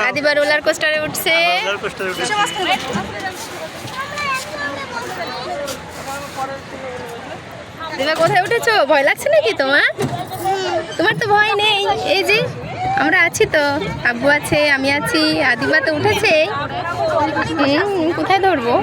Adiba roller কোস্টারে উঠছে। আদিবা কোথায় উঠেছো? ভয় লাগছে নাকি তোমার? তোমার তো ভয় নেই, এই যে আমরা আছি তো, আব্বু আছে, আমি আছি, আদিবা তো উঠেছে। কোথায় ধরবো?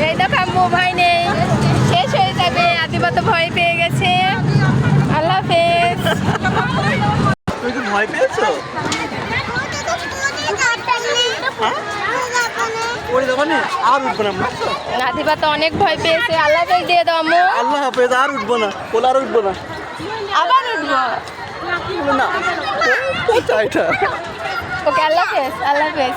এই তো কাম্বু ভয় নেই, শেষ হয়ে যাবে। আদিবা তো ভয় পেয়ে গেছে। আল্লাহ হাফেজ। তুমি কি ভয় পেয়েছো? আর উঠবো না। আদিবা তো অনেক ভয় পেয়েছে। আল্লাহ হাফেজ দিয়ে দাও আম্মু। আল্লাহ হাফেজ, আর উঠবো না, কোলে আর উঠবো না। আবার উঠবো না, ওকে, আল্লাহ হাফেজ। আল্লাহ হাফেজ।